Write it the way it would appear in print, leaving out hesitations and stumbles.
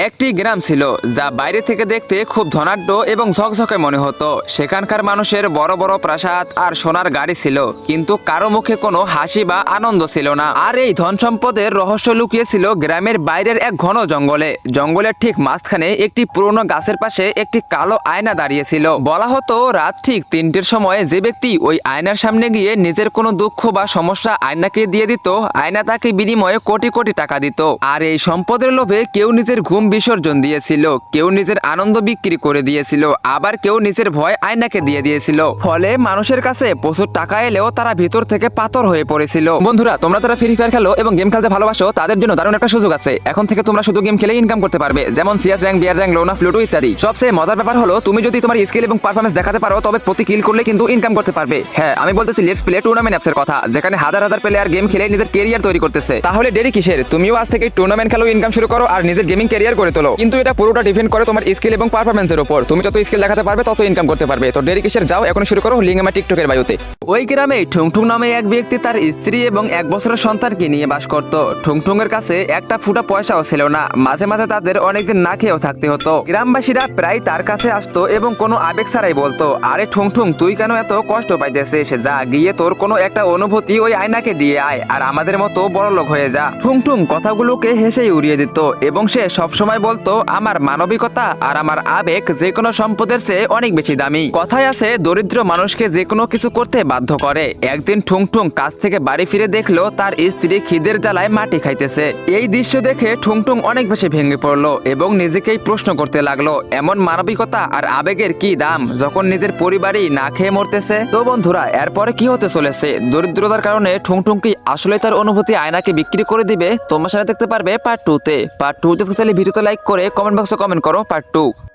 একটি গ্রাম ছিল যা বাইরে থেকে দেখতে খুব ধনাঢ্য এবং ঝকঝকে মনে হতো। সেখানকার মানুষের বড় বড় প্রাসাদ আর সোনার গাড়ি ছিল, কিন্তু কারো মুখে কোনো হাসি বা আনন্দ ছিল না। আর এই ধন সম্পদের রহস্য লুকিয়ে ছিল গ্রামের বাইরের এক ঘন জঙ্গলে। জঙ্গলের ঠিক মাঝখানে একটি পুরনো গাছের পাশে একটি কালো আয়না দাঁড়িয়েছিল। বলা হতো রাত ঠিক 3টের সময় যে ব্যক্তি ওই আয়নার সামনে গিয়ে নিজের কোনো দুঃখ বা সমস্যা আয়নাকে দিয়ে দিত, আয়না তাকে বিনিময়ে কোটি কোটি টাকা দিত। আর এই সম্পদের লোভে কেউ নিজের ঘুম বিসর্জন দিয়েছিল, কেউ নিজের আনন্দ বিক্রি করে দিয়েছিল, আবার কেউ নিজের ভয় আয়নাকে দিয়ে দিয়েছিল। ফলে মানুষের কাছে প্রচুর টাকা এলেও তারা ভিতর থেকে পাথর হয়ে পড়েছিল। বন্ধুরা, তোমরা যারা ফ্রি ফায়ার খেলো এবং গেম খেলতে ভালোবাসো, তাদের জন্য দারুণ একটা সুযোগ আছে। এখন থেকে তোমরা শুধু গেম খেলে ইনকাম করতে পারবে, যেমন সিএস র্যাঙ্ক, বিআর র্যাঙ্ক, লোনা, ফ্লুটো ইত্যাদি। সবচেয়ে মজার ব্যাপার হলো, তুমি যদি তোমার স্কিল এবং পারফরম্যান্স দেখাতে পারো, তবে প্রতি কিল করলে কিন্তু ইনকাম করতে পারবে। হ্যাঁ, আমি বলতেছি লেটস প্লে টুর্নামেন্ট অ্যাপসের কথা, যেখানে হাজার হাজার প্লেয়ার গেম খেলে নিজের ক্যারিয়ার তৈরি করতেছে। তাহলে দেরি কিসের? তুমিও আজ থেকে টুর্নামেন্ট খেলো, ইনকাম শুরু করো আর নিজের গেমিং ক্যারিয়ার করে তোলো। কিন্তু এটা পুরোটা ডিপেন্ড করে তোমার স্কিল এবং পারফরম্যান্সের উপর। তুমি যত স্কিল দেখাতে পারবে তত ইনকাম করতে পারবে। তো দেরি কিসের? যাও এখন শুরু করো। লিঙ্ক আমার টিকটকের বায়োতে। ওই গ্রামে ঠুংঠুং নামে এক ব্যক্তি তার স্ত্রী এবং 1 বছরের সন্তানকে নিয়ে বাস করত। ঠুংঠুংয়ের কাছে একটা ফুটা পয়সাও ছিল না। মাঝে মাঝে তাদের অনেকদিন না খেয়েও থাকতে হতো। গ্রামবাসীরা প্রায় তার কাছে আসতো এবং কোনো আবেগ ছাড়াই বলতো, আরে ঠুংঠুং, তুই কেন এত কষ্ট পাইতেছিস? যা গিয়ে তোর কোনো একটা অনুভূতি ওই আয়নাকে দিয়ে আয় আর আমাদের মতো বড়লোক হয়ে যা। ঠুংঠুং কথাগুলোকে হেসেই উড়িয়ে দিত এবং সে সবসময় বলতো, আমার মানবিকতা আর আমার আবেগ যে কোনো সম্পদের চেয়ে অনেক বেশি দামি। কথায় আছে, দরিদ্র মানুষকে যে কোনো কিছু করতে বাধ্য করে। একদিন ঠুংঠুং কাজ থেকে বাড়ি ফিরে দেখলো তার স্ত্রী খিদের জ্বালায় মাটি খাইতেছে। এই দৃশ্য দেখে ঠুংঠুং অনেক বেশি ভেঙে পড়লো এবং নিজেকেই প্রশ্ন করতে লাগলো, এমন মানবিকতা আর আবেগের কি দাম যখন নিজের পরিবারই না খেয়ে মরতেছে? তো বন্ধুরা, এরপরে কি হতে চলেছে? দরিদ্রতার কারণে ঠুংঠুং কি আসলে তার অনুভূতি আয়নাকে বিক্রি করে দিবে? তোমার সাথে দেখতে পারবে পার্ট 2 তে। পার্ট 2 দেখতে চাইলে ভিডিওতে লাইক করে কমেন্ট বক্সে কমেন্ট করো পার্ট 2।